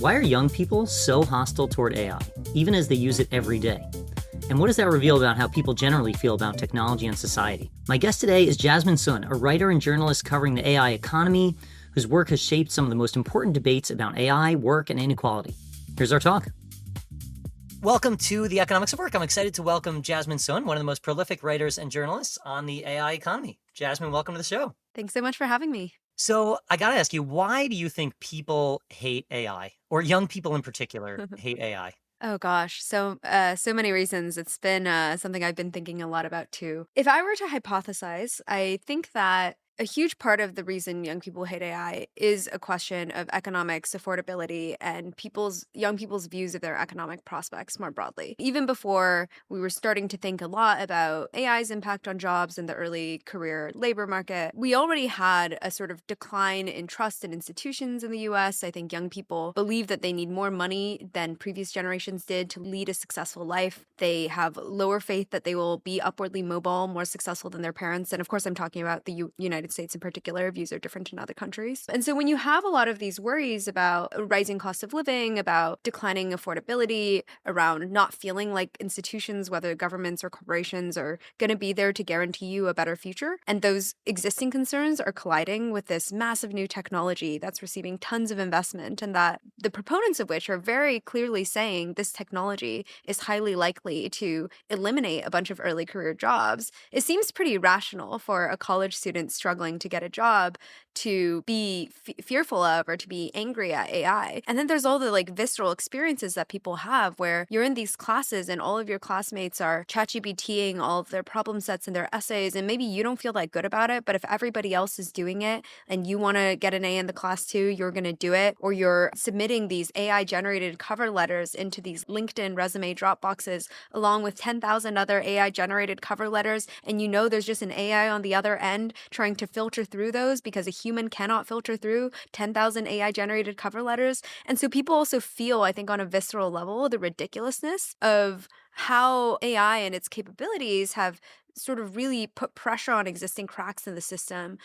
Why are young people so hostile toward AI, even as they use it every day? And what does that reveal about how people generally feel about technology and society? My guest today is Jasmine Sun, a writer and journalist covering the AI economy, whose work has shaped some of the most important debates about AI, work, and inequality. Here's our talk. Welcome to The Economics of Work. I'm excited to welcome Jasmine Sun, one of the most prolific writers and journalists on the AI economy. Jasmine, welcome to the show. Thanks so much for having me. So I got to ask you, why do you think people hate AI, or young people in particular hate AI? Oh gosh, so many reasons. It's been something I've been thinking a lot about too. If I were to hypothesize, I think that a huge part of the reason young people hate AI is a question of economics, affordability, and young people's views of their economic prospects more broadly. Even before we were starting to think a lot about AI's impact on jobs in the early career labor market, we already had a sort of decline in trust in institutions in the US. I think young people believe that they need more money than previous generations did to lead a successful life. They have lower faith that they will be upwardly mobile, more successful than their parents. And of course, I'm talking about the United States in particular. Views are different in other countries. And so when you have a lot of these worries about a rising cost of living, about declining affordability, around not feeling like institutions, whether governments or corporations, are going to be there to guarantee you a better future, and those existing concerns are colliding with this massive new technology that's receiving tons of investment, and that the proponents of which are very clearly saying this technology is highly likely to eliminate a bunch of early career jobs, it seems pretty rational for a college student struggling to get a job to be fearful of or to be angry at AI. And then there's all the visceral experiences that people have where you're in these classes and all of your classmates are ChatGPTing all of their problem sets and their essays, and maybe you don't feel that good about it, but if everybody else is doing it and you want to get an A in the class too, you're going to do it. Or you're submitting these AI generated cover letters into these LinkedIn resume drop boxes along with 10,000 other AI generated cover letters, and you know there's just an AI on the other end trying to filter through those because a human cannot filter through 10,000 AI generated cover letters. And so people also feel, I think, on a visceral level, the ridiculousness of how AI and its capabilities have sort of really put pressure on existing cracks in the system,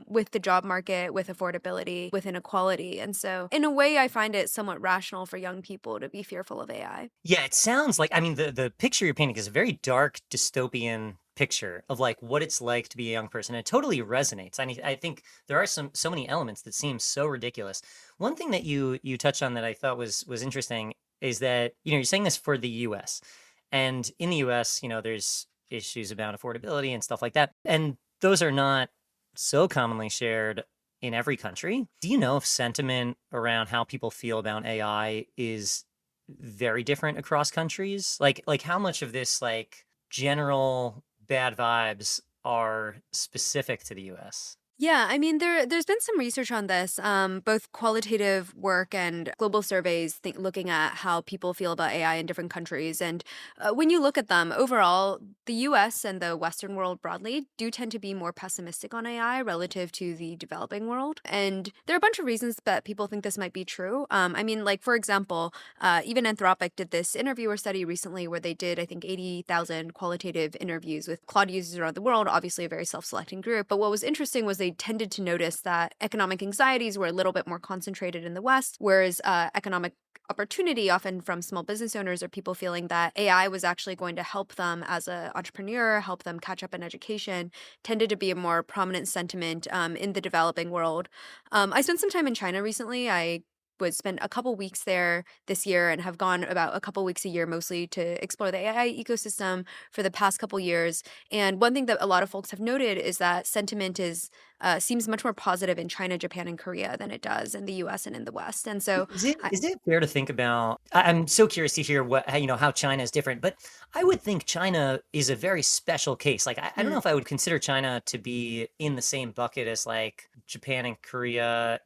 with the job market, with affordability, with inequality. And so in a way, I find it somewhat rational for young people to be fearful of AI. Yeah, it sounds like, the picture you're painting is a very dark dystopian picture of what it's like to be a young person. It totally resonates. I think there are so many elements that seem so ridiculous. One thing that you touched on that I thought was interesting is that, you're saying this for the US. And in the US, there's issues about affordability and stuff like that. And those are not so commonly shared in every country. Do you know if sentiment around how people feel about AI is very different across countries? Like how much of this general bad vibes are specific to the US? Yeah, I mean, there's been some research on this, both qualitative work and global surveys looking at how people feel about AI in different countries. And when you look at them, overall, the US and the Western world broadly do tend to be more pessimistic on AI relative to the developing world. And there are a bunch of reasons that people think this might be true. For example, even Anthropic did this interviewer study recently where they did, I think, 80,000 qualitative interviews with Claude users around the world, obviously a very self-selecting group. But what was interesting was they tended to notice that economic anxieties were a little bit more concentrated in the West, whereas economic opportunity, often from small business owners or people feeling that AI was actually going to help them as an entrepreneur, help them catch up in education, tended to be a more prominent sentiment in the developing world. I spent some time in China recently. I would spend a couple weeks there this year and have gone about a couple weeks a year mostly to explore the AI ecosystem for the past couple years. And one thing that a lot of folks have noted is that sentiment seems much more positive in China, Japan, and Korea than it does in the US and in the West. And so Is it fair to think about? I'm so curious to hear how China is different, but I would think China is a very special case. I don't know if I would consider China to be in the same bucket as Japan and Korea,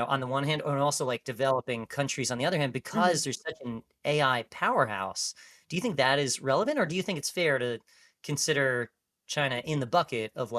on the one hand, and also developing countries on the other hand, because there's such an AI powerhouse. Do you think that is relevant, or do you think it's fair to consider China in the bucket of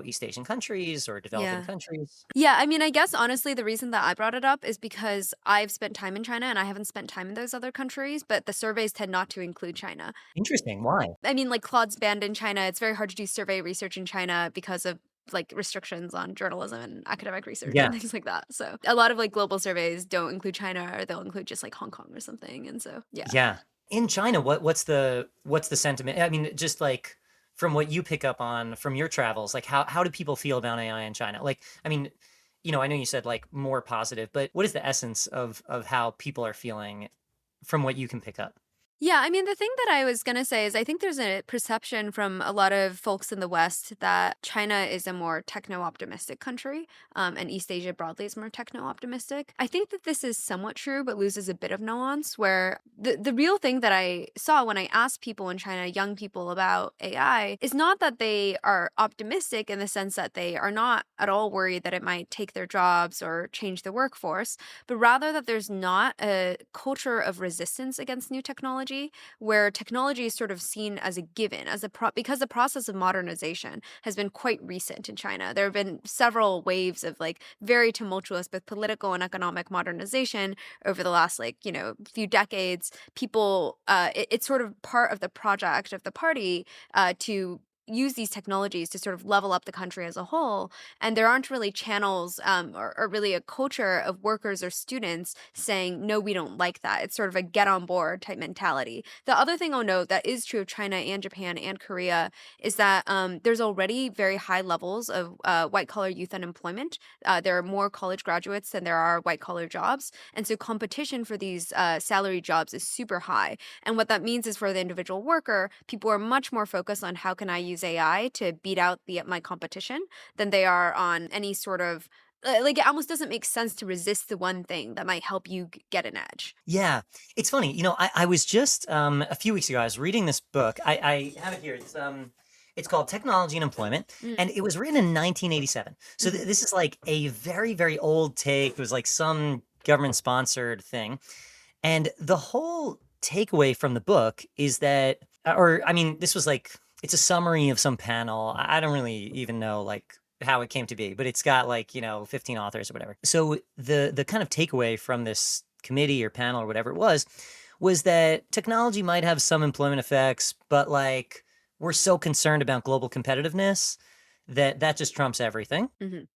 East Asian countries or developing yeah. countries? Yeah, I mean, I guess honestly, the reason that I brought it up is because I've spent time in China and I haven't spent time in those other countries, but the surveys tend not to include China. Interesting. Why? I mean, Claude's banned in China. It's very hard to do survey research in China because of like restrictions on journalism and academic research and Yeah. things like that. So a lot of like global surveys don't include China, or they'll include just like Hong Kong or something. And so yeah. Yeah. In China, what's the sentiment? I mean, just like from what you pick up on from your travels, like how do people feel about AI in China? Like, I mean, I know you said like more positive, but what is the essence of how people are feeling from what you can pick up? Yeah, I mean, the thing that I was going to say is I think there's a perception from a lot of folks in the West that China is a more techno optimistic country, and East Asia broadly is more techno optimistic. I think that this is somewhat true, but loses a bit of nuance. Where the real thing that I saw when I asked people in China, young people, about AI, is not that they are optimistic in the sense that they are not at all worried that it might take their jobs or change the workforce, but rather that there's not a culture of resistance against new technology, where technology is sort of seen as a given, as because the process of modernization has been quite recent in China. There have been several waves of like very tumultuous both political and economic modernization over the last few decades. People, it's sort of part of the project of the party to use these technologies to sort of level up the country as a whole. And there aren't really channels, or really a culture of workers or students saying, no, we don't like that. It's sort of a get on board type mentality. The other thing I'll note that is true of China and Japan and Korea is that there's already very high levels of white collar youth unemployment. There are more college graduates than there are white collar jobs. And so competition for these salary jobs is super high. And what that means is for the individual worker, people are much more focused on how can I use AI to beat out my competition than they are on any sort of like it almost doesn't make sense to resist the one thing that might help you get an edge. Yeah, it's funny. I was just a few weeks ago. I was reading this book. I have it here. It's called Technology and Employment, Mm, and it was written in 1987. So mhm, this is like a very very old take. It was like some government sponsored thing, and the whole takeaway from the book is that, or I mean, this was like it's a summary of some panel. I don't really even know like how it came to be, but it's got like 15 authors or whatever. So the kind of takeaway from this committee or panel or whatever it was that technology might have some employment effects, but like we're so concerned about global competitiveness that just trumps everything. mhm.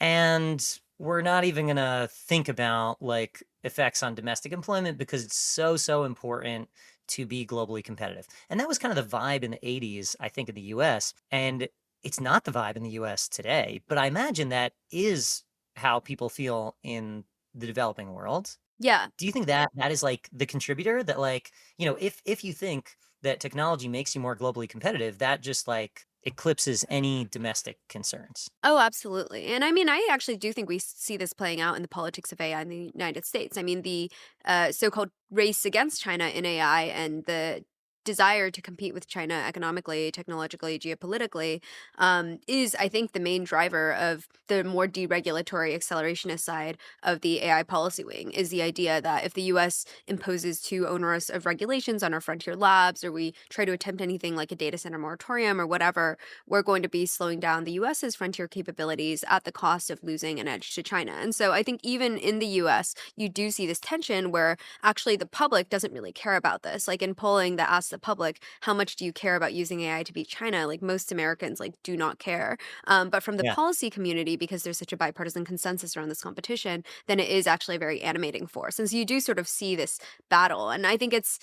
And we're not even going to think about like effects on domestic employment because it's so important to be globally competitive. And that was kind of the vibe in the 80s, I think, in the US. And it's not the vibe in the US today, but I imagine that is how people feel in the developing world. Yeah. Do you think that that is like the contributor that like, if you think that technology makes you more globally competitive, that just like eclipses any domestic concerns? Oh, absolutely. And I mean, I actually do think we see this playing out in the politics of AI in the United States. I mean, the so-called race against China in AI and the desire to compete with China economically, technologically, geopolitically, is, I think, the main driver of the more deregulatory accelerationist side of the AI policy wing, is the idea that if the US imposes too onerous of regulations on our frontier labs, or we try to attempt anything like a data center moratorium or whatever, we're going to be slowing down the US's frontier capabilities at the cost of losing an edge to China. And so I think even in the US, you do see this tension where actually the public doesn't really care about this. Like in polling that asks the public, how much do you care about using AI to beat China? Like most Americans like do not care. But from the Yeah. policy community, because there's such a bipartisan consensus around this competition, then it is actually a very animating force. And so you do sort of see this battle. And I think it's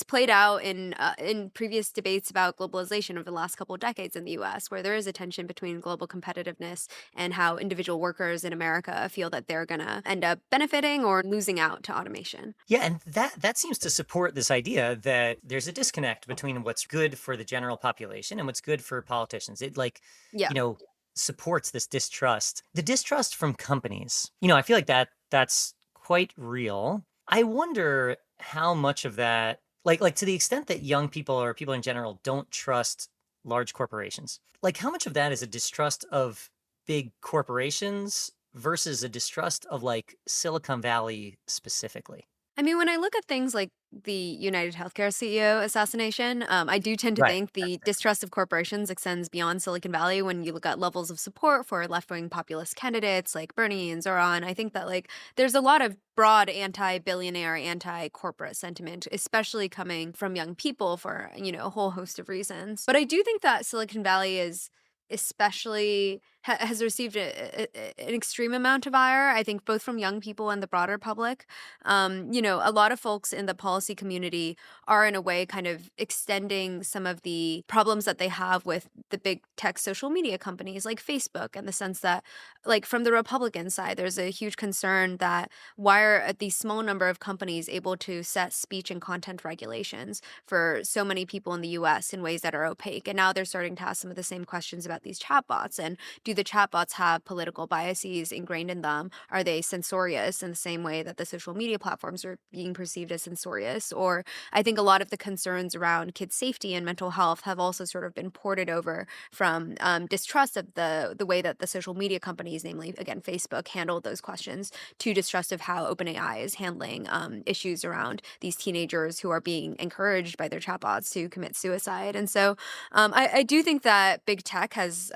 played out in previous debates about globalization over the last couple of decades in the US, where there is a tension between global competitiveness and how individual workers in America feel that they're going to end up benefiting or losing out to automation. Yeah, and that seems to support this idea that there's a disconnect between what's good for the general population and what's good for politicians. It like, Yeah. you know, supports this distrust. The distrust from companies. I feel like that's quite real. I wonder how much of that like to the extent that young people or people in general don't trust large corporations. Like how much of that is a distrust of big corporations versus a distrust of like Silicon Valley specifically? I mean, when I look at things like the United Healthcare CEO assassination, I do tend to Right. think That's the fair. distrust of corporations extends beyond Silicon Valley when you look at levels of support for left wing populist candidates like Bernie and Zoran. I think that, like, there's a lot of broad anti billionaire, anti corporate sentiment, especially coming from young people for, a whole host of reasons. But I do think that Silicon Valley is especially has received an extreme amount of ire, I think both from young people and the broader public. A lot of folks in the policy community are in a way kind of extending some of the problems that they have with the big tech social media companies like Facebook, in the sense that, like, from the Republican side, there's a huge concern that why are these small number of companies able to set speech and content regulations for so many people in the US in ways that are opaque? And now they're starting to ask some of the same questions about these chatbots. And do the chatbots have political biases ingrained in them? Are they censorious in the same way that the social media platforms are being perceived as censorious? Or I think a lot of the concerns around kids' safety and mental health have also sort of been ported over from distrust of the way that the social media companies, namely again Facebook, handled those questions, to distrust of how OpenAI is handling issues around these teenagers who are being encouraged by their chatbots to commit suicide. And so I do think that big tech has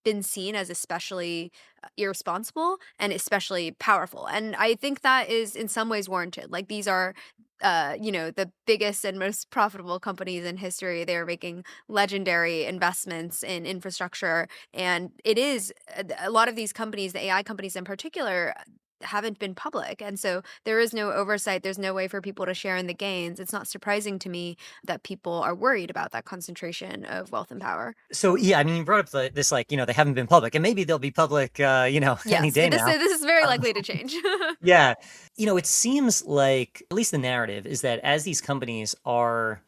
been seen as especially irresponsible and especially powerful. And I think that is in some ways warranted. Like, these are the biggest and most profitable companies in history. They're making legendary investments in infrastructure. And it is a lot of these companies, the AI companies in particular, haven't been public. And so there is no oversight. There's no way for people to share in the gains. It's not surprising to me that people are worried about that concentration of wealth and power. So yeah, I mean, you brought up this, like, they haven't been public, and maybe they'll be public, any Yes, day now. this is very Uh, likely to change. yeah, it seems like at least the narrative is that as these companies are,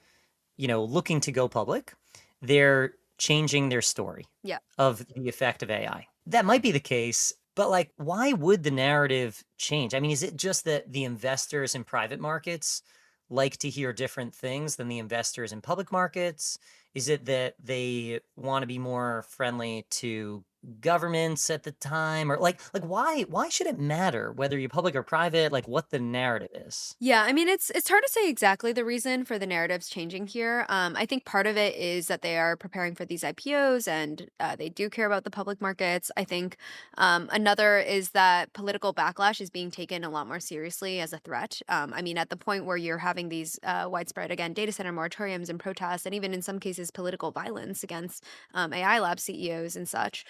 looking to go public, they're changing their story Yeah. of the effect of AI. That might be the case, but like, why would the narrative change? I mean, is it just that the investors in private markets like to hear different things than the investors in public markets? Is it that they want to be more friendly to governments at the time? Or like why should it matter whether you're public or private, like what the narrative is? Yeah, I mean, it's hard to say exactly the reason for the narratives changing here. I think part of it is that they are preparing for these IPOs, and they do care about the public markets. I think another is that political backlash is being taken a lot more seriously as a threat. I mean, at the point where you're having these widespread, again, data center moratoriums and protests, and even in some cases political violence against AI lab CEOs and such,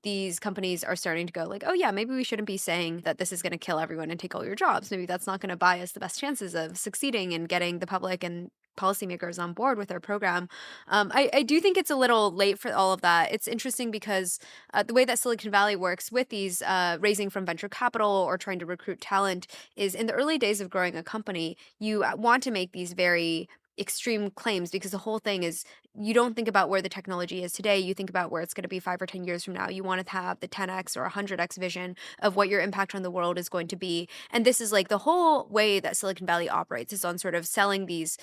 these companies are starting to go like, oh yeah, maybe we shouldn't be saying that this is going to kill everyone and take all your jobs. Maybe that's not going to buy us the best chances of succeeding and getting the public and policymakers on board with our program. I do think it's a little late for all of that. It's interesting because the way that Silicon Valley works with these raising from venture capital or trying to recruit talent is, in the early days of growing a company, you want to make these very extreme claims, because the whole thing is, you don't think about where the technology is today, you think about where it's going to be 5 or 10 years from now. You want to have the 10x or 100x vision of what your impact on the world is going to be. And this is like the whole way that Silicon Valley operates, is on sort of selling these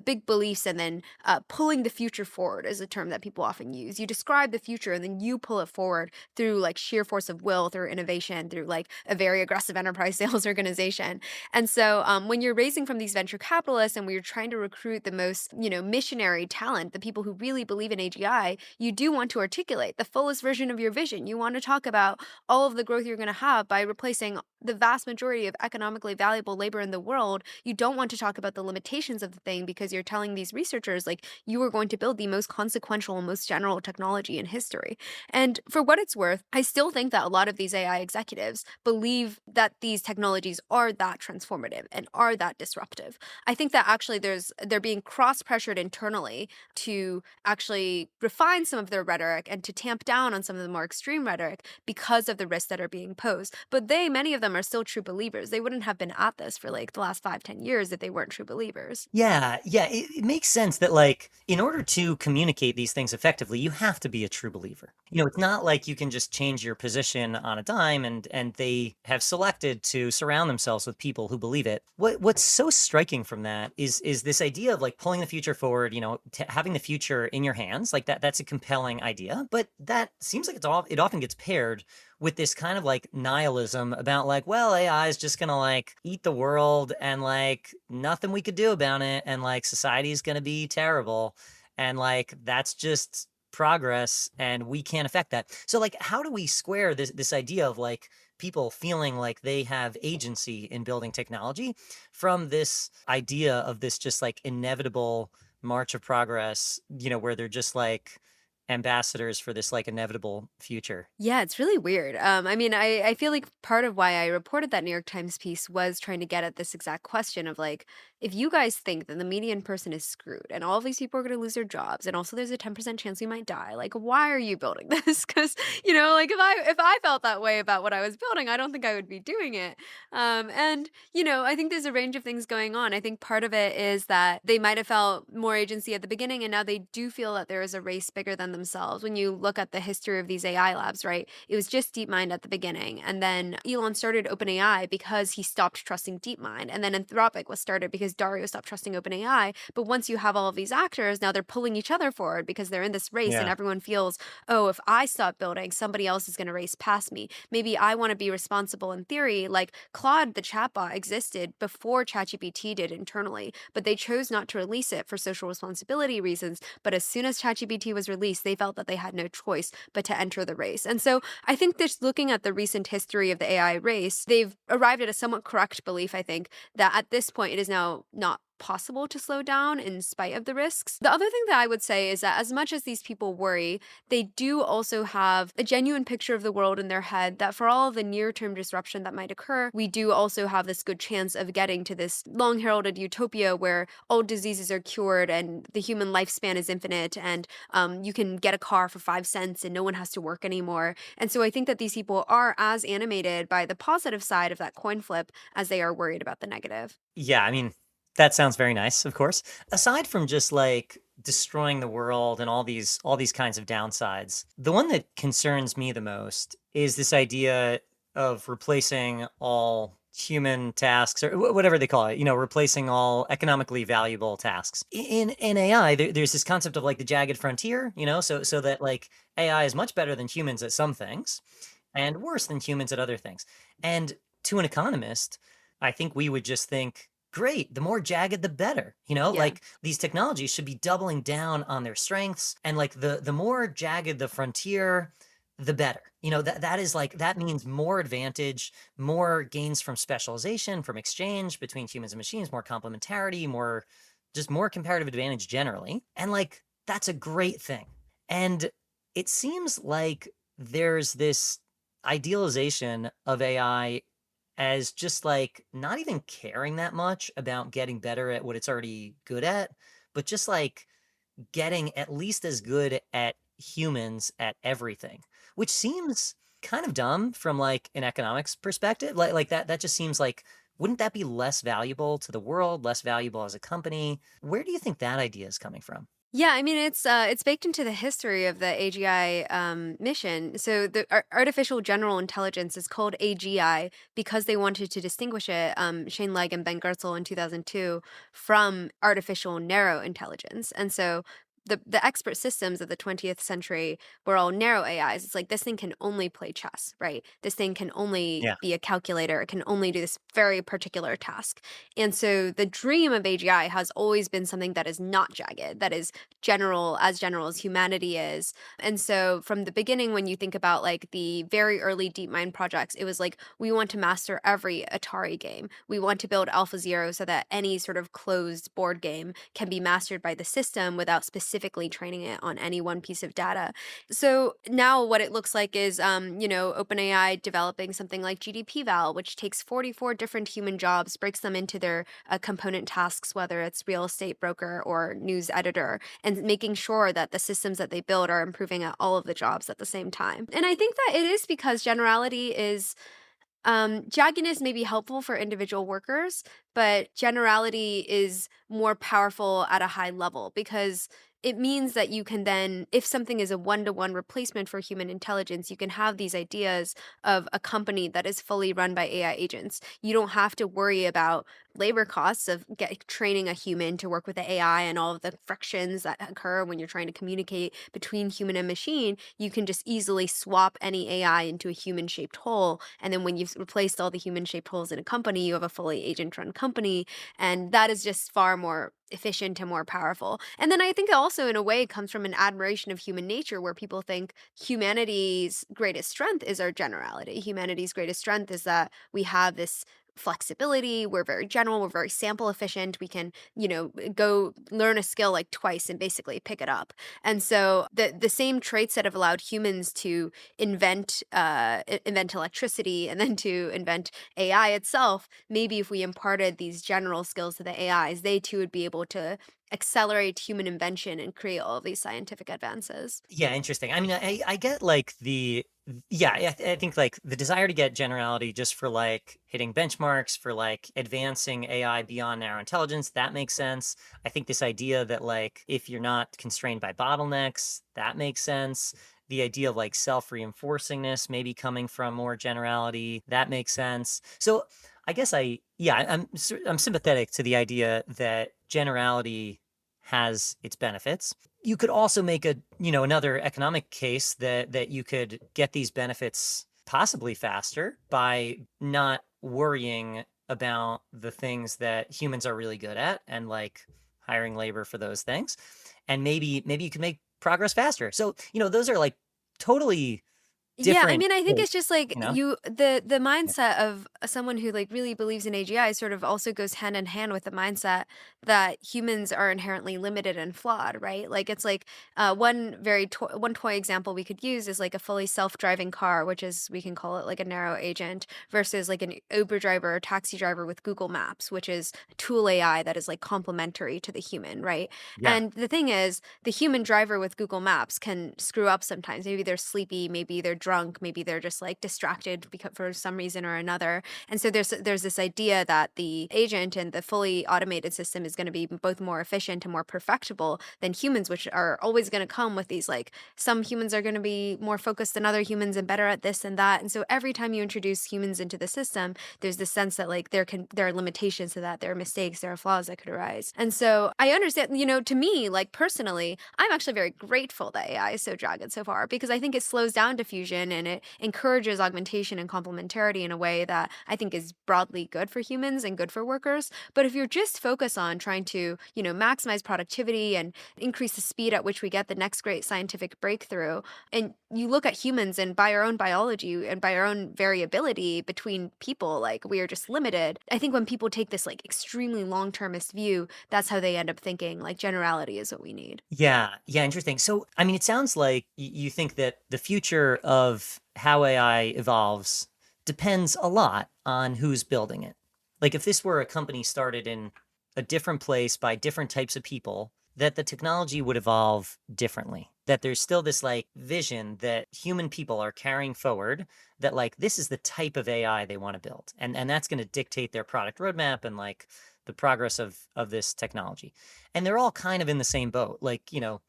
big beliefs and then pulling the future forward, is a term that people often use. You describe the future and then you pull it forward through like sheer force of will, through innovation, through like a very aggressive enterprise sales organization. And so when you're raising from these venture capitalists and we're trying to recruit the most, missionary talent, the people who really believe in AGI, you do want to articulate the fullest version of your vision. You want to talk about all of the growth you're going to have by replacing the vast majority of economically valuable labor in the world. You don't want to talk about the limitations of the thing, because you're telling these researchers like, you are going to build the most consequential and most general technology in history. And for what it's worth, I still think that a lot of these AI executives believe that these technologies are that transformative and are that disruptive. I think that actually they're being cross-pressured internally to actually refine some of their rhetoric and to tamp down on some of the more extreme rhetoric because of the risks that are being posed. But many of them are still true believers. They wouldn't have been at this for like the last 5, 10 years if they weren't true believers. Yeah, it makes sense that, like, in order to communicate these things effectively, you have to be a true believer. It's not like you can just change your position on a dime, and they have selected to surround themselves with people who believe it. What's so striking from that is this idea of like pulling the future forward, having the future in your hands. Like that's a compelling idea, but that seems like it often gets paired with this kind of like nihilism about like, well, AI is just gonna like eat the world, and like nothing we could do about it, and like society is gonna be terrible, and like that's just progress and we can't affect that. So like, how do we square this idea of like people feeling like they have agency in building technology from this idea of this just like inevitable march of progress, where they're just like ambassadors for this like inevitable future. Yeah, it's really weird. I mean, I feel like part of why I reported that New York Times piece was trying to get at this exact question of like, if you guys think that the median person is screwed and all of these people are going to lose their jobs, and also there's a 10% chance we might die, like, why are you building this? Because like if I felt that way about what I was building, I don't think I would be doing it. And I think there's a range of things going on. I think part of it is that they might have felt more agency at the beginning, and now they do feel that there is a race bigger than themselves. When you look at the history of these AI labs, right? It was just DeepMind at the beginning. And then Elon started OpenAI because he stopped trusting DeepMind. And then Anthropic was started because Dario stopped trusting OpenAI. But once you have all of these actors, now they're pulling each other forward because they're in this race and Yeah. everyone feels, oh, if I stop building, somebody else is going to race past me. Maybe I want to be responsible in theory. Like Claude, the chatbot, existed before ChatGPT did internally, but they chose not to release it for social responsibility reasons. But as soon as ChatGPT was released, they felt that they had no choice but to enter the race. And so I think just looking at the recent history of the AI race, they've arrived at a somewhat correct belief, I think, that at this point it is now not possible to slow down in spite of the risks. The other thing that I would say is that as much as these people worry, they do also have a genuine picture of the world in their head that for all of the near-term disruption that might occur, we do also have this good chance of getting to this long-heralded utopia where all diseases are cured and the human lifespan is infinite, and you can get a car for 5 cents and no one has to work anymore. And so I think that these people are as animated by the positive side of that coin flip as they are worried about the negative. Yeah, I mean, that sounds very nice, of course. Aside from just like destroying the world and all these kinds of downsides, the one that concerns me the most is this idea of replacing all human tasks or whatever they call it, replacing all economically valuable tasks. In AI, there's this concept of like the jagged frontier, so that like AI is much better than humans at some things and worse than humans at other things. And to an economist, I think we would just think, great, the more jagged, the better. Yeah. Like these technologies should be doubling down on their strengths. And like the more jagged the frontier, the better. That is like, that means more advantage, more gains from specialization, from exchange between humans and machines, more complementarity, just more comparative advantage generally. And like, that's a great thing. And it seems like there's this idealization of AI as just like not even caring that much about getting better at what it's already good at, but just like getting at least as good at humans at everything, which seems kind of dumb from like an economics perspective. Like that just seems like, wouldn't that be less valuable to the world, less valuable as a company? Where do you think that idea is coming from? Yeah, I mean it's baked into the history of the AGI mission. So the artificial general intelligence is called AGI because they wanted to distinguish it, Shane Legg and Ben Goertzel in 2002, from artificial narrow intelligence. And so the expert systems of the 20th century were all narrow AIs. It's like this thing can only play chess, right? This thing can only Yeah. be a calculator. It can only do this very particular task. And so the dream of AGI has always been something that is not jagged, that is general as humanity is. And so from the beginning, when you think about like the very early DeepMind projects, it was like, we want to master every Atari game. We want to build AlphaZero so that any sort of closed board game can be mastered by the system without specifically training it on any one piece of data. So now what it looks like is, OpenAI developing something like GDPval, which takes 44 different human jobs, breaks them into their component tasks, whether it's real estate broker or news editor, and making sure that the systems that they build are improving at all of the jobs at the same time. And I think that it is because generality is jaggedness may be helpful for individual workers, but generality is more powerful at a high level because it means that you can then, if something is a one-to-one replacement for human intelligence, you can have these ideas of a company that is fully run by AI agents. You don't have to worry about labor costs of training a human to work with the AI and all of the frictions that occur when you're trying to communicate between human and machine. You can just easily swap any AI into a human-shaped whole, and then when you've replaced all the human-shaped holes in a company, you have a fully agent-run company, and that is just far more efficient and more powerful. And then I think also in a way it comes from an admiration of human nature where people think humanity's greatest strength is our generality. Humanity's greatest strength is that we have this flexibility, we're very general, we're very sample efficient. We can, go learn a skill like twice and basically pick it up. And so the same traits that have allowed humans to invent electricity and then to invent AI itself, maybe if we imparted these general skills to the AIs, they too would be able to accelerate human invention and create all of these scientific advances. Yeah, interesting. I mean, I get like yeah, I think like the desire to get generality just for like hitting benchmarks for like advancing AI beyond narrow intelligence, that makes sense. I think this idea that like if you're not constrained by bottlenecks, that makes sense. The idea of like self-reinforcingness maybe coming from more generality, that makes sense. So I guess yeah, I'm sympathetic to the idea that generality has its benefits. You could also make another economic case that you could get these benefits possibly faster by not worrying about the things that humans are really good at and like hiring labor for those things. And maybe you can make progress faster. So, those are like totally Yeah, I different mean, I think it's takes, just like you know? the Yeah. mindset of someone who like really believes in AGI sort of also goes hand in hand with the mindset that humans are inherently limited and flawed, right? Like it's like one toy example we could use is like a fully self-driving car, which is we can call it like a narrow agent, versus like an Uber driver or taxi driver with Google Maps, which is a tool AI that is like complementary to the human, right? Yeah. And the thing is, the human driver with Google Maps can screw up sometimes. Maybe they're sleepy, maybe they're drunk, maybe they're just like distracted because for some reason or another. And so there's this idea that the agent and the fully automated system is going to be both more efficient and more perfectible than humans, which are always going to come with these like some humans are going to be more focused than other humans and better at this and that. And so every time you introduce humans into the system, there's this sense that like there are limitations to that, there are mistakes, there are flaws that could arise. And so I understand, to me, like personally, I'm actually very grateful that AI is so jagged so far because I think it slows down diffusion and it encourages augmentation and complementarity in a way that I think is broadly good for humans and good for workers. But if you're just focused on trying to, maximize productivity and increase the speed at which we get the next great scientific breakthrough, and you look at humans and by our own biology and by our own variability between people, like we are just limited. I think when people take this like extremely long-termist view, that's how they end up thinking like generality is what we need. Yeah, yeah, interesting. So, I mean, it sounds like you think that the future of how AI evolves depends a lot on who's building it. Like, if this were a company started in a different place by different types of people, that the technology would evolve differently. That there's still this like vision that human people are carrying forward, that like this is the type of AI they want to build. And that's going to dictate their product roadmap and like the progress of this technology. And they're all kind of in the same boat. Like, DeepMind,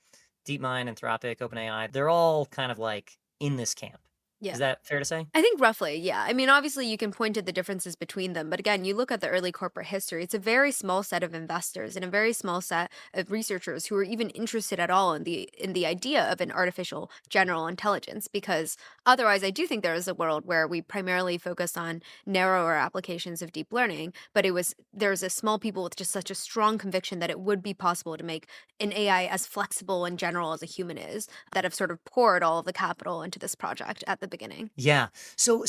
Anthropic, OpenAI, they're all kind of like in this camp. Is Yeah. that fair to say? I think roughly, yeah. I mean, obviously, you can point to the differences between them, but again, you look at the early corporate history, it's a very small set of investors and a very small set of researchers who are even interested at all in the idea of an artificial general intelligence. Because otherwise, I do think there is a world where we primarily focus on narrower applications of deep learning, but there's a small people with just such a strong conviction that it would be possible to make an AI as flexible and general as a human is that have sort of poured all of the capital into this project at the beginning. Yeah. So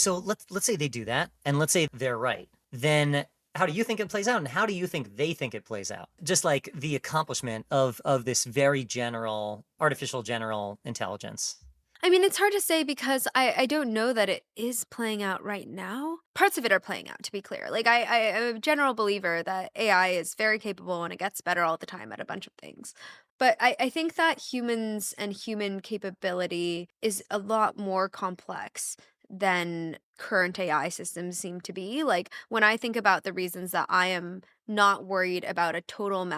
let's say they do that, and let's say they're right. Then how do you think it plays out, and how do you think they think it plays out? Just like the accomplishment of this very general artificial general intelligence. I mean, it's hard to say because I don't know that it is playing out right now. Parts of it are playing out, to be clear. Like I'm a general believer that AI is very capable and it gets better all the time at a bunch of things. But I think that humans and human capability is a lot more complex than current AI systems seem to be. Like when I think about the reasons that I am not worried about a total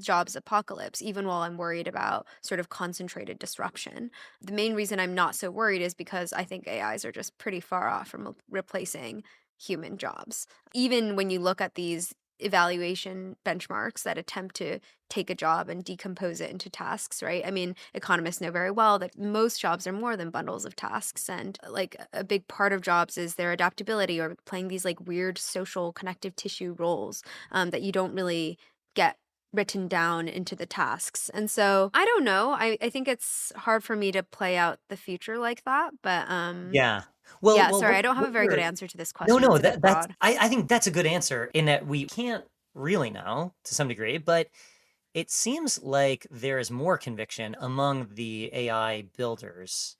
jobs apocalypse, even while I'm worried about sort of concentrated disruption. The main reason I'm not so worried is because I think AIs are just pretty far off from replacing human jobs. Even when you look at these evaluation benchmarks that attempt to take a job and decompose it into tasks, right? I mean, economists know very well that most jobs are more than bundles of tasks. And like a big part of jobs is their adaptability or playing these like weird social connective tissue roles that you don't really get written down into the tasks. And so I don't know. I think it's hard for me to play out the future like that. But Yeah. Well, Yeah, well, sorry, I don't have what a very good you're answer to this no, question. no, It's a bit that's broad. I think that's a good answer in that we can't really know to some degree, but it seems like there is more conviction among the AI builders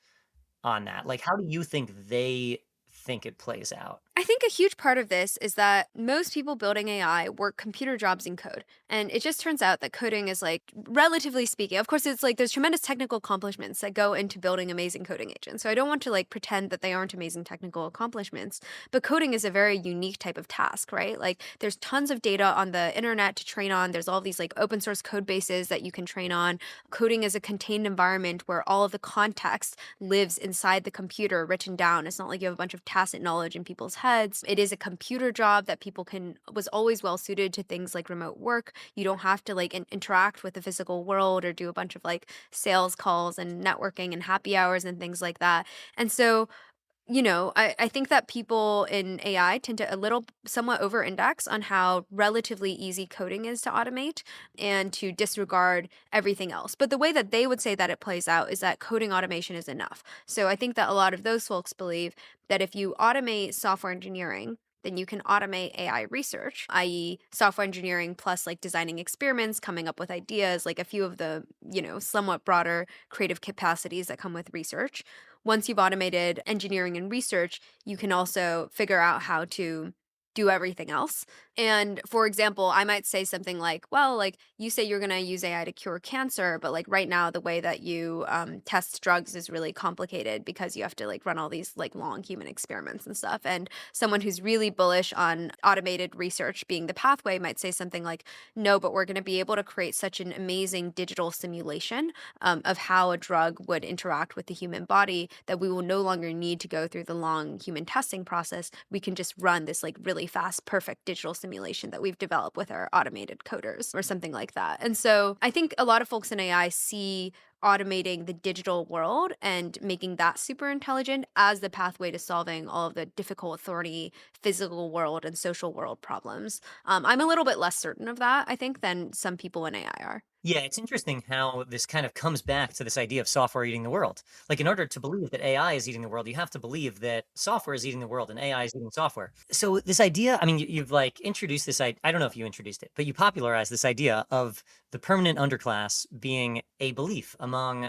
on that. Like, how do you think they think it plays out? I think a huge part of this is that most people building AI work computer jobs in code. And it just turns out that coding is like, relatively speaking, of course, it's like there's tremendous technical accomplishments that go into building amazing coding agents. So I don't want to like pretend that they aren't amazing technical accomplishments, but coding is a very unique type of task, right? Like there's tons of data on the internet to train on. There's all these like open source code bases that you can train on. Coding is a contained environment where all of the context lives inside the computer written down. It's not like you have a bunch of tacit knowledge in people's heads. It is a computer job that people can was always well suited to things like remote work. You don't have to like interact with the physical world or do a bunch of like sales calls and networking and happy hours and things like that. And so I think that people in AI tend to a little somewhat over index on how relatively easy coding is to automate and to disregard everything else. But the way that they would say that it plays out is that coding automation is enough. So I think that a lot of those folks believe that if you automate software engineering, then you can automate AI research, i.e., software engineering plus like designing experiments, coming up with ideas, like a few of the, somewhat broader creative capacities that come with research. Once you've automated engineering and research, you can also figure out how to do everything else. And for example, I might say something like, well, like you say you're going to use AI to cure cancer, but like right now, the way that you test drugs is really complicated because you have to like run all these like long human experiments and stuff. And someone who's really bullish on automated research being the pathway might say something like, no, but we're going to be able to create such an amazing digital simulation of how a drug would interact with the human body that we will no longer need to go through the long human testing process. We can just run this like really fast, perfect digital simulation that we've developed with our automated coders or something like that. And so I think a lot of folks in AI see automating the digital world and making that super intelligent as the pathway to solving all of the difficult, thorny physical world and social world problems. I'm a little bit less certain of that, I think, than some people in AI are. Yeah, it's interesting how this kind of comes back to this idea of software eating the world. Like, in order to believe that AI is eating the world, you have to believe that software is eating the world and AI is eating software. So this idea, I mean, you've like introduced this. I don't know if you introduced it, but you popularized this idea of the permanent underclass being a belief among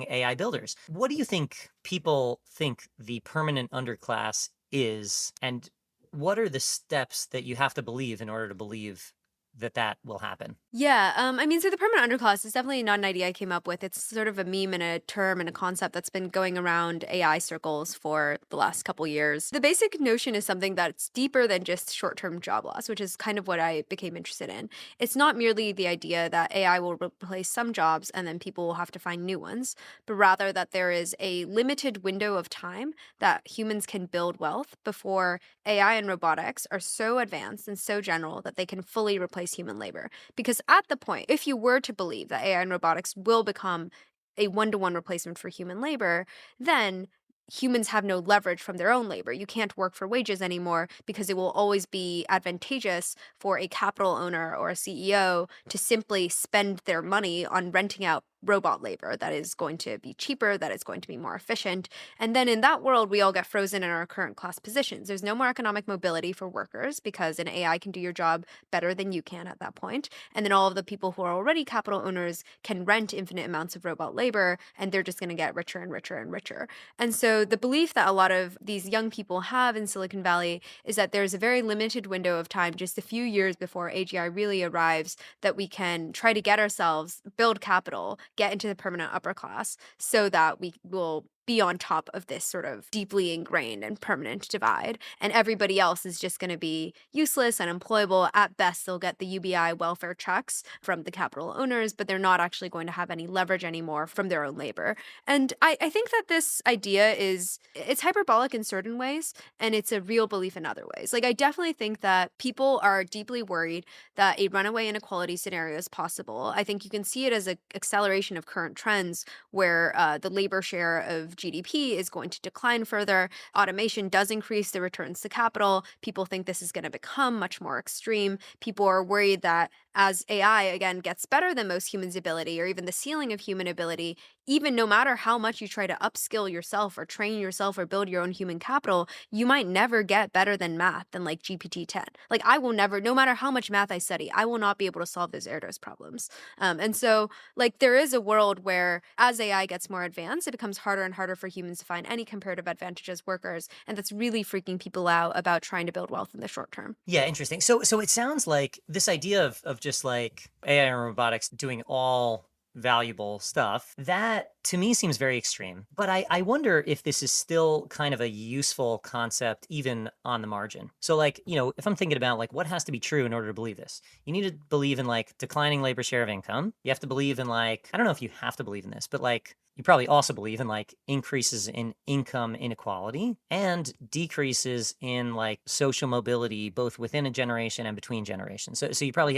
AI builders. What do you think people think the permanent underclass is, and what are the steps that you have to believe in order to believe that that will happen? Yeah, I mean, so the permanent underclass is definitely not an idea I came up with. It's sort of a meme and a term and a concept that's been going around AI circles for the last couple years. The basic notion is something that's deeper than just short-term job loss, which is kind of what I became interested in. It's not merely the idea that AI will replace some jobs and then people will have to find new ones, but rather that there is a limited window of time that humans can build wealth before AI and robotics are so advanced and so general that they can fully replace human labor. Because at the point, if you were to believe that AI and robotics will become a one-to-one replacement for human labor, then humans have no leverage from their own labor. You can't work for wages anymore because it will always be advantageous for a capital owner or a CEO to simply spend their money on renting out robot labor that is going to be cheaper, that is going to be more efficient. And then in that world, we all get frozen in our current class positions. There's no more economic mobility for workers because an AI can do your job better than you can at that point. And then all of the people who are already capital owners can rent infinite amounts of robot labor, and they're just going to get richer and richer and richer. And so the belief that a lot of these young people have in Silicon Valley is that there's a very limited window of time, just a few years before AGI really arrives, that we can try to get ourselves, build capital, get into the permanent upper class so that we will be on top of this sort of deeply ingrained and permanent divide. And everybody else is just going to be useless, unemployable. At best, they'll get the UBI welfare checks from the capital owners, but they're not actually going to have any leverage anymore from their own labor. And I think that this idea it's hyperbolic in certain ways, and it's a real belief in other ways. Like, I definitely think that people are deeply worried that a runaway inequality scenario is possible. I think you can see it as an acceleration of current trends where the labor share of GDP is going to decline further. Automation does increase the returns to capital. People think this is going to become much more extreme. People are worried that as AI again gets better than most humans' ability or even the ceiling of human ability, even no matter how much you try to upskill yourself or train yourself or build your own human capital, you might never get better than math than like GPT-10. Like I will never, no matter how much math I study, I will not be able to solve those Erdos problems. And so like there is a world where as AI gets more advanced, it becomes harder and harder for humans to find any comparative advantage as workers. And that's really freaking people out about trying to build wealth in the short term. Yeah, interesting. So it sounds like this idea of just like AI and robotics doing all valuable stuff, that to me seems very extreme. But I wonder if this is still kind of a useful concept even on the margin. So like, if I'm thinking about like what has to be true in order to believe this, you need to believe in like declining labor share of income. You have to believe in like, I don't know if you have to believe in this, but like you probably also believe in like increases in income inequality and decreases in like social mobility, both within a generation and between generations. So you probably,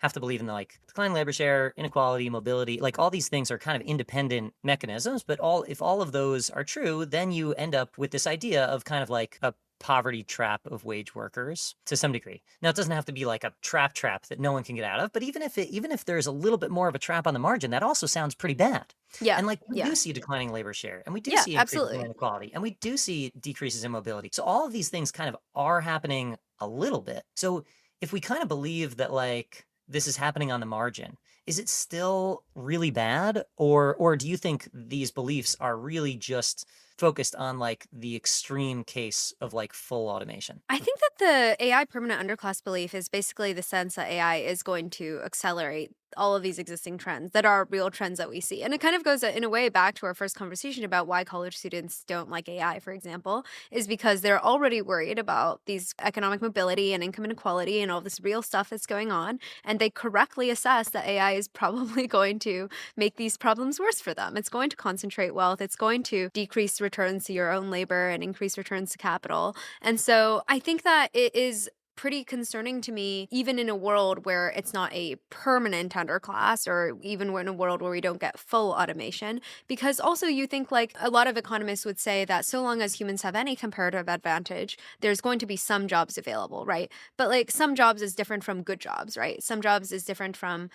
have to believe in the like declining labor share, inequality, mobility, like all these things are kind of independent mechanisms. But if all of those are true, then you end up with this idea of kind of like a poverty trap of wage workers to some degree. Now, it doesn't have to be like a trap that no one can get out of, but even if there's a little bit more of a trap on the margin, that also sounds pretty bad. Yeah. And like we Yeah. do see declining labor share, and we do Yeah, see increases in absolutely. inequality, and we do see decreases in mobility. So all of these things kind of are happening a little bit. So if we kind of believe that like this is happening on the margin, is it still really bad, or do you think these beliefs are really just focused on like the extreme case of like full automation? I think that the AI permanent underclass belief is basically the sense that AI is going to accelerate all of these existing trends that are real trends that we see. And it kind of goes in a way back to our first conversation about why college students don't like AI, for example, is because they're already worried about these economic mobility and income inequality and all this real stuff that's going on. And they correctly assess that AI is probably going to make these problems worse for them. It's going to concentrate wealth, it's going to decrease returns to your own labor and increase returns to capital. And so I think that it is pretty concerning to me, even in a world where it's not a permanent underclass, or even in a world where we don't get full automation. Because also, you think like a lot of economists would say that so long as humans have any comparative advantage, there's going to be some jobs available, right? But like some jobs is different from good jobs, right? Some jobs is different from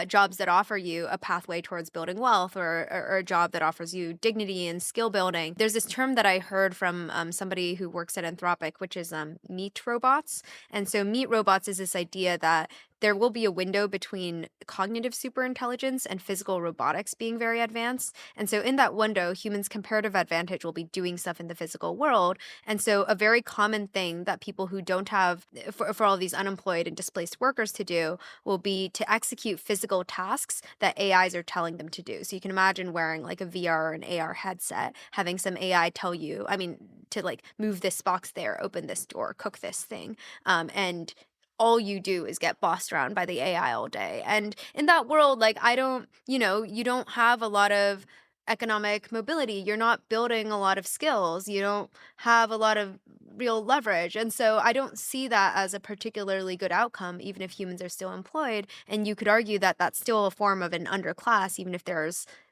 jobs that offer you a pathway towards building wealth, or a job that offers you dignity and skill building. There's this term that I heard from somebody who works at Anthropic, which is meat robots. And so meat robots is this idea that there will be a window between cognitive superintelligence and physical robotics being very advanced. And so in that window, humans' comparative advantage will be doing stuff in the physical world. And so a very common thing that people who don't have, for all these unemployed and displaced workers to do, will be to execute physical tasks that AIs are telling them to do. So you can imagine wearing like a VR or an AR headset, having some AI tell you, I mean, to like move this box there, open this door, cook this thing. And all you do is get bossed around by the AI all day. And in that world, like, I don't, you don't have a lot of economic mobility. You're not building a lot of skills. You don't have a lot of real leverage. And so I don't see that as a particularly good outcome, even if humans are still employed. And you could argue that that's still a form of an underclass, even if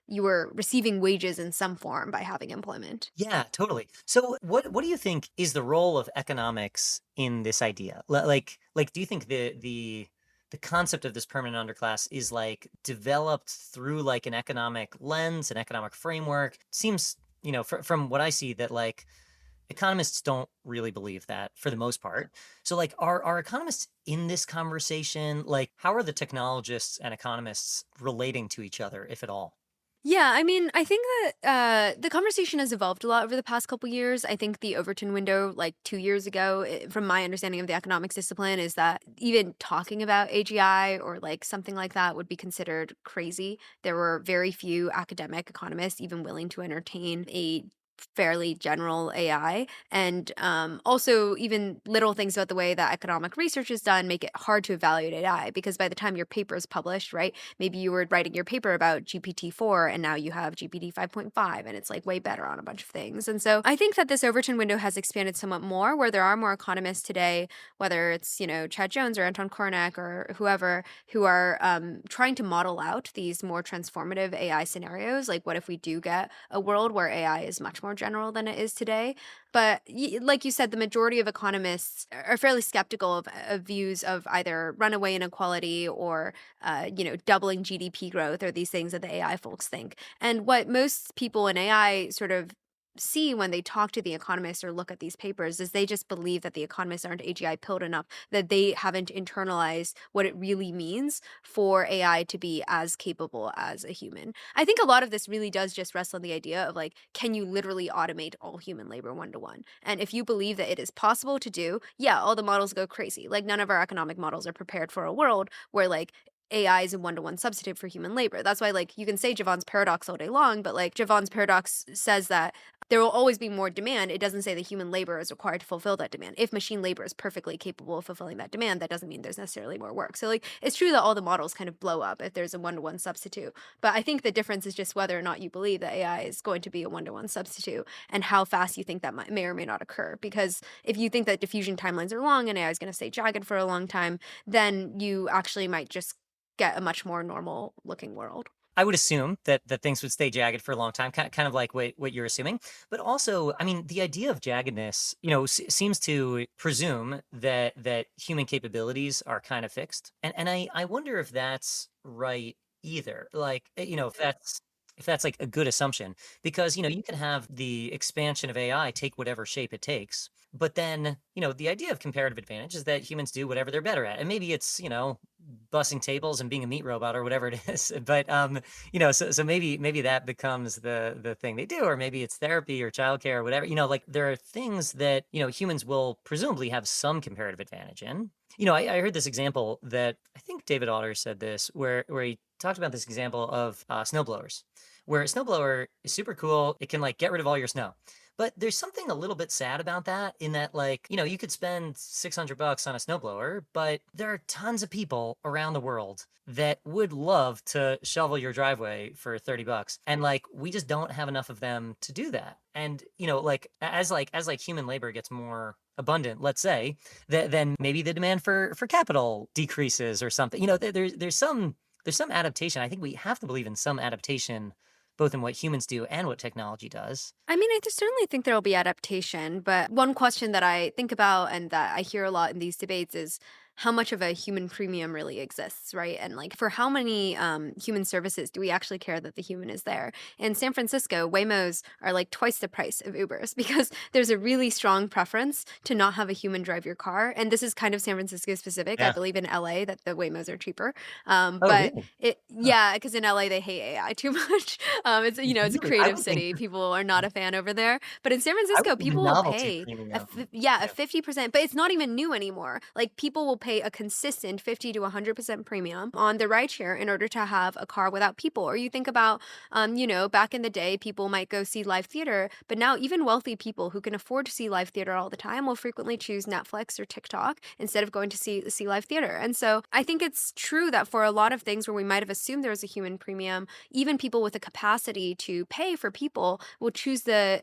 you were receiving wages in some form by having employment. Yeah, totally. So what do you think is the role of economics in this idea? Like do you think the concept of this permanent underclass is like developed through like an economic lens, an economic framework? Seems, from what I see that like economists don't really believe that for the most part. So like are economists in this conversation? Like how are the technologists and economists relating to each other, if at all? Yeah, I mean, I think that the conversation has evolved a lot over the past couple years. I think the Overton window, like 2 years ago, from my understanding of the economics discipline, is that even talking about AGI or like something like that would be considered crazy. There were very few academic economists even willing to entertain a fairly general AI. And also, even little things about the way that economic research is done make it hard to evaluate AI because by the time your paper is published, right? Maybe you were writing your paper about GPT-4 and now you have GPT 5.5 and it's like way better on a bunch of things. And so I think that this Overton window has expanded somewhat more where there are more economists today, whether it's, Chad Jones or Anton Kornak or whoever, who are trying to model out these more transformative AI scenarios. Like, what if we do get a world where AI is much more general than it is today. But like you said, the majority of economists are fairly skeptical of views of either runaway inequality or, doubling GDP growth or these things that the AI folks think. And what most people in AI sort of see when they talk to the economists or look at these papers is they just believe that the economists aren't AGI pilled enough, that they haven't internalized what it really means for AI to be as capable as a human. I think a lot of this really does just rest on the idea of like, can you literally automate all human labor one to one? And if you believe that it is possible to do, yeah, all the models go crazy. Like none of our economic models are prepared for a world where like AI is a one-to-one substitute for human labor. That's why, like, you can say Javon's paradox all day long, but like Javon's paradox says that there will always be more demand. It doesn't say that human labor is required to fulfill that demand. If machine labor is perfectly capable of fulfilling that demand, that doesn't mean there's necessarily more work. So, like, it's true that all the models kind of blow up if there's a one-to-one substitute. But I think the difference is just whether or not you believe that AI is going to be a one-to-one substitute and how fast you think that may or may not occur. Because if you think that diffusion timelines are long and AI is going to stay jagged for a long time, then you actually might just get a much more normal looking world. I would assume that things would stay jagged for a long time, kind of like what you're assuming. But also, I mean, the idea of jaggedness, seems to presume that human capabilities are kind of fixed, and I wonder if that's right either. Like, if that's like a good assumption, because you can have the expansion of AI take whatever shape it takes, but then the idea of comparative advantage is that humans do whatever they're better at, and maybe it's bussing tables and being a meat robot or whatever it is. But so maybe that becomes the thing they do, or maybe it's therapy or childcare or whatever. Like there are things that humans will presumably have some comparative advantage in. I heard this example that I think David Otter said this, where he talked about this example of snowblowers, where a snowblower is super cool. It can like get rid of all your snow. But there's something a little bit sad about that, in that, like, you could spend $600 on a snowblower, but there are tons of people around the world that would love to shovel your driveway for $30. And like, we just don't have enough of them to do that. And, like, as human labor gets more abundant, let's say, then maybe the demand for capital decreases or something. There's some adaptation. I think we have to believe in some adaptation, both in what humans do and what technology does. I mean, certainly think there will be adaptation, but one question that I think about and that I hear a lot in these debates is how much of a human premium really exists, right? And like, for how many human services do we actually care that the human is there? In San Francisco, Waymos are like twice the price of Ubers because there's a really strong preference to not have a human drive your car. And this is kind of San Francisco specific. I Yeah. believe in LA that the Waymos are cheaper. Oh, But really? Huh. yeah, because in LA they hate AI too much. It's a Really? I creative would think city. People are not a fan over there. But in San I would Francisco, think the people will novelty pay premium. a Yeah. 50%, but it's not even new anymore. Like people will pay a consistent 50 to 100% premium on the rideshare in order to have a car without people. Or you think about, back in the day, people might go see live theater, but now even wealthy people who can afford to see live theater all the time will frequently choose Netflix or TikTok instead of going to see live theater. And so I think it's true that for a lot of things where we might have assumed there was a human premium, even people with a capacity to pay for people will choose the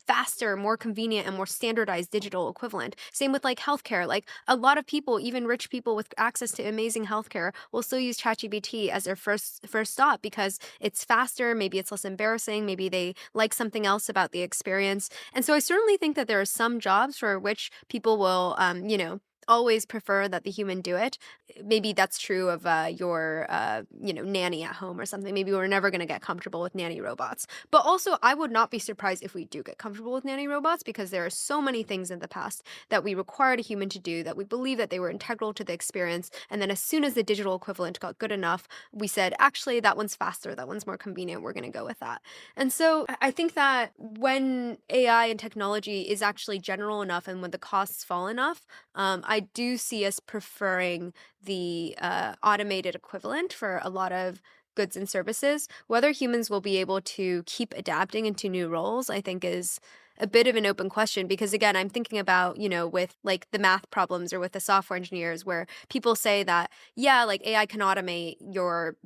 faster, more convenient, and more standardized digital equivalent. Same with like healthcare. Like a lot of people, even rich people with access to amazing healthcare, will still use ChatGPT as their first stop because it's faster. Maybe it's less embarrassing. Maybe they like something else about the experience. And so I certainly think that there are some jobs for which people will, always prefer that the human do it. Maybe that's true of your nanny at home or something. Maybe we're never going to get comfortable with nanny robots. But also, I would not be surprised if we do get comfortable with nanny robots because there are so many things in the past that we required a human to do, that we believe that they were integral to the experience, and then as soon as the digital equivalent got good enough, we said, actually, that one's faster, that one's more convenient, we're going to go with that. And so I think that when AI and technology is actually general enough and when the costs fall enough, I do see us preferring the automated equivalent for a lot of goods and services. Whether humans will be able to keep adapting into new roles, I think is a bit of an open question because again, I'm thinking about, with like the math problems or with the software engineers where people say that, yeah, like AI can automate your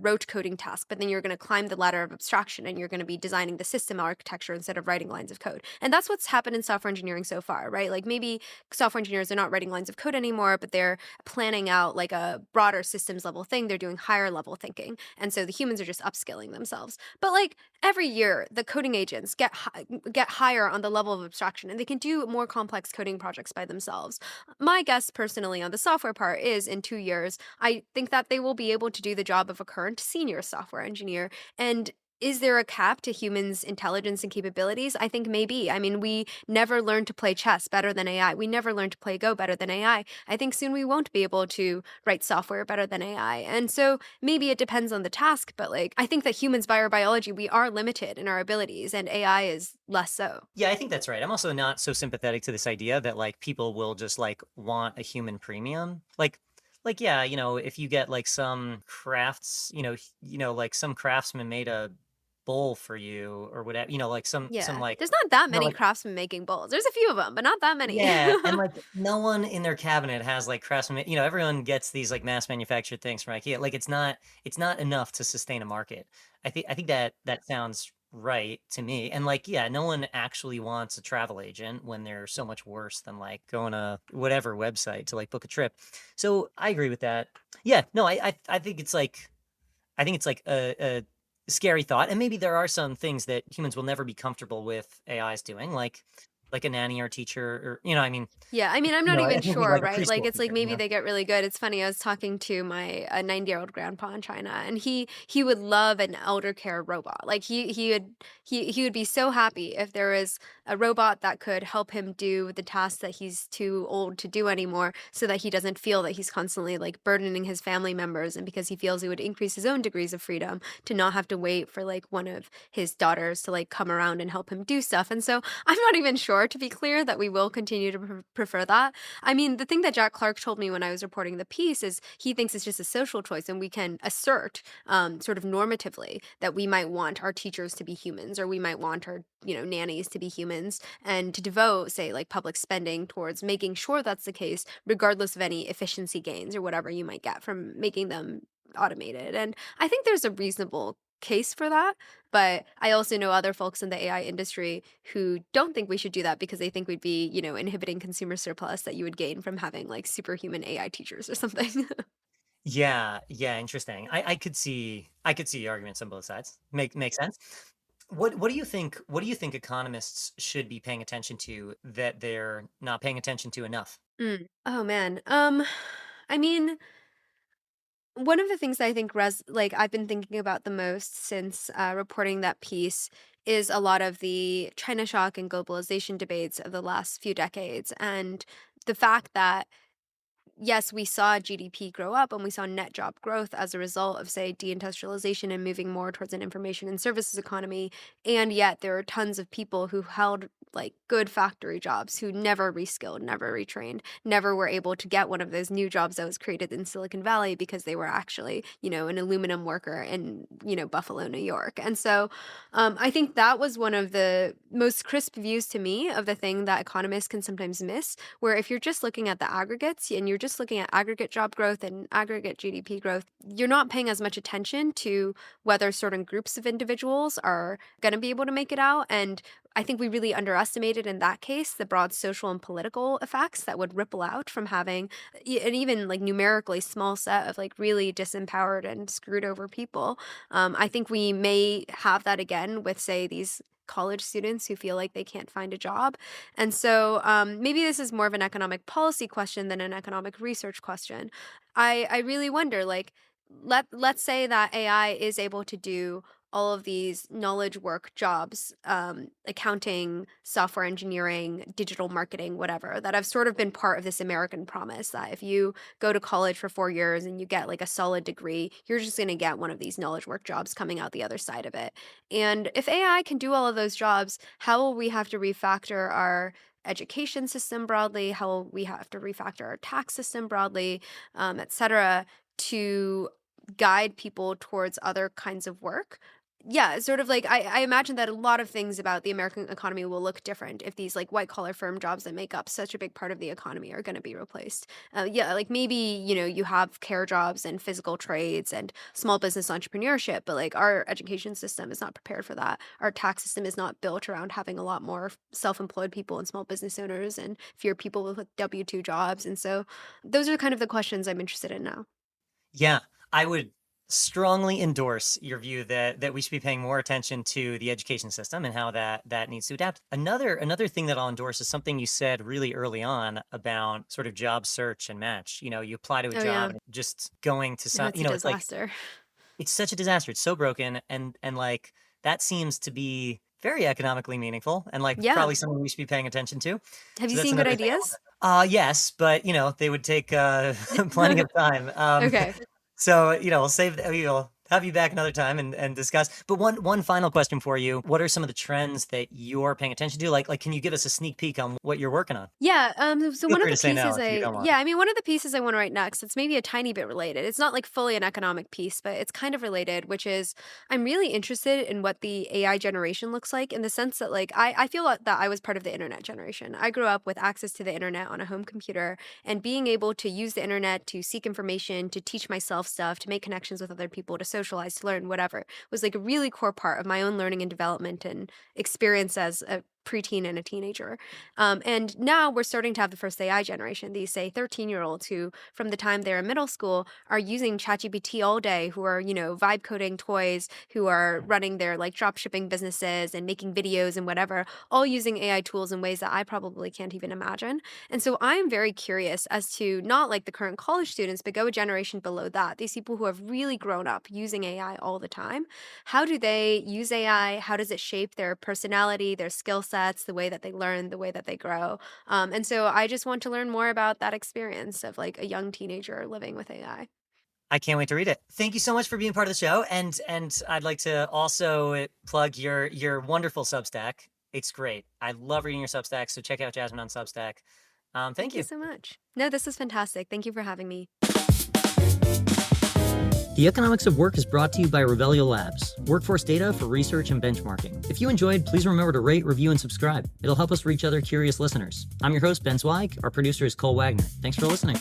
rote coding task, but then you're going to climb the ladder of abstraction and you're going to be designing the system architecture instead of writing lines of code. And that's what's happened in software engineering so far, right? Like maybe software engineers are not writing lines of code anymore, but they're planning out like a broader systems level thing. They're doing higher level thinking. And so the humans are just upskilling themselves. But like every year the coding agents get higher on the level of abstraction, and they can do more complex coding projects by themselves. My guess personally on the software part is in 2 years, I think that they will be able to do the job of a current senior software engineer. And is there a cap to humans' intelligence and capabilities? I think maybe. I mean, we never learned to play chess better than AI. We never learned to play Go better than AI. I think soon we won't be able to write software better than AI. And so maybe it depends on the task, but like I think that humans by our biology, we are limited in our abilities and AI is less so. Yeah, I think that's right. I'm also not so sympathetic to this idea that like people will just like want a human premium. Like yeah, if you get like some crafts, like some craftsman made a bowl for you or whatever, like some Yeah. like There's not that many like craftsmen making bowls. There's a few of them, but not that many. yeah, and like no one in their cabinet has like craftsman, everyone gets these like mass manufactured things from IKEA. Like it's not enough to sustain a market. I think that sounds right to me. And like yeah, no one actually wants a travel agent when they're so much worse than like going to whatever website to like book a trip. So I agree with that. Yeah, no, I think it's like a scary thought, and maybe there are some things that humans will never be comfortable with AIs doing, like a nanny or teacher, or I mean, Yeah, I mean, I'm not I even think we sure, like a right? Like, preschool it's like teacher. maybe they get really good. It's funny. I was talking to my 90-year-old grandpa in China, and he would love an elder care robot. Like he would be so happy if there was a robot that could help him do the tasks that he's too old to do anymore, so that he doesn't feel that he's constantly like burdening his family members, and because he feels it would increase his own degrees of freedom to not have to wait for like one of his daughters to like come around and help him do stuff. And so I'm not even sure, to be clear, that we will continue to prefer that. I mean, the thing that Jack Clark told me when I was reporting the piece is he thinks it's just a social choice, and we can assert, sort of normatively, that we might want our teachers to be humans, or we might want our, nannies to be humans, and to devote, say, like public spending towards making sure that's the case, regardless of any efficiency gains or whatever you might get from making them automated. And I think there's a reasonable case for that. But I also know other folks in the AI industry who don't think we should do that because they think we'd be, inhibiting consumer surplus that you would gain from having like superhuman AI teachers or something. Yeah, yeah, interesting. I could see arguments on both sides. Makes sense. What do you think? What do you think economists should be paying attention to that they're not paying attention to enough? Oh man. I mean, one of the things that I think like I've been thinking about the most since reporting that piece is a lot of the China shock and globalization debates of the last few decades, and the fact that yes, we saw GDP grow up and we saw net job growth as a result of, say, deindustrialization and moving more towards an information and services economy. And yet there are tons of people who held like good factory jobs who never reskilled, never retrained, never were able to get one of those new jobs that was created in Silicon Valley because they were actually, an aluminum worker in, Buffalo, New York. And so I think that was one of the most crisp views to me of the thing that economists can sometimes miss, where if you're just looking at the aggregates and you're just looking at aggregate job growth and aggregate GDP growth, you're not paying as much attention to whether certain groups of individuals are going to be able to make it out. And I think we really underestimated in that case the broad social and political effects that would ripple out from having an even like numerically small set of like really disempowered and screwed over people. I think we may have that again with, say, these college students who feel like they can't find a job. And so maybe this is more of an economic policy question than an economic research question. I really wonder, like, let's say that AI is able to do all of these knowledge work jobs, accounting, software engineering, digital marketing, whatever, that have sort of been part of this American promise that if you go to college for 4 years and you get like a solid degree, you're just going to get one of these knowledge work jobs coming out the other side of it. And if AI can do all of those jobs, how will we have to refactor our education system broadly? How will we have to refactor our tax system broadly, et cetera, to guide people towards other kinds of work? Yeah, sort of like I imagine that a lot of things about the American economy will look different if these like white collar firm jobs that make up such a big part of the economy are going to be replaced. Yeah, like maybe, you have care jobs and physical trades and small business entrepreneurship, but like our education system is not prepared for that. Our tax system is not built around having a lot more self employed people and small business owners and fewer people with like, W 2 jobs. And so those are kind of the questions I'm interested in now. Yeah, I would. strongly endorse your view that we should be paying more attention to the education system and how that needs to adapt. Another thing that I'll endorse is something you said really early on about sort of job search and match. You apply to a Oh, job yeah. and just going to No, some, it's a it's like disaster. it's such a disaster. It's so broken, and like that seems to be very economically meaningful and like Yeah. probably something we should be paying attention to. Have you So that's seen good another thing. ideas? Yes, but they would take plenty of time. Okay. So we'll have you back another time and discuss. But one final question for you: what are some of the trends that you're paying attention to? Like, can you give us a sneak peek on what you're working on? Yeah, so Feel one of free the to say no pieces if you I don't want. yeah, I mean, one of the pieces I wanna write next, it's maybe a tiny bit related. It's not, like, fully an economic piece, but it's kind of related, which is I'm really interested in what the AI generation looks like in the sense that, like, I feel like that I was part of the internet generation. I grew up with access to the internet on a home computer, and being able to use the internet to seek information, to teach myself stuff, to make connections with other people, to socialize, to learn, whatever, was, like, a really core part of my own learning and development and experience as a preteen and a teenager. And now we're starting to have the first AI generation, these, say, 13-year-olds who, from the time they're in middle school, are using ChatGPT all day, who are, vibe coding toys, who are running their like drop shipping businesses and making videos and whatever, all using AI tools in ways that I probably can't even imagine. And so I am very curious as to not like the current college students, but go a generation below that, these people who have really grown up using AI all the time. How do they use AI? How does it shape their personality, their skill sets, the way that they learn, the way that they grow? And so I just want to learn more about that experience of like a young teenager living with AI. I can't wait to read it. Thank you so much for being part of the show, and I'd like to also plug your wonderful Substack. It's great. I love reading your Substack, so check out Jasmine on Substack. Thank Thank you you. so much. No, this is fantastic. Thank you for having me. The Economics of Work is brought to you by Rebellion Labs, workforce data for research and benchmarking. If you enjoyed, please remember to rate, review, and subscribe. It'll help us reach other curious listeners. I'm your host, Ben Zweig. Our producer is Cole Wagner. Thanks for listening.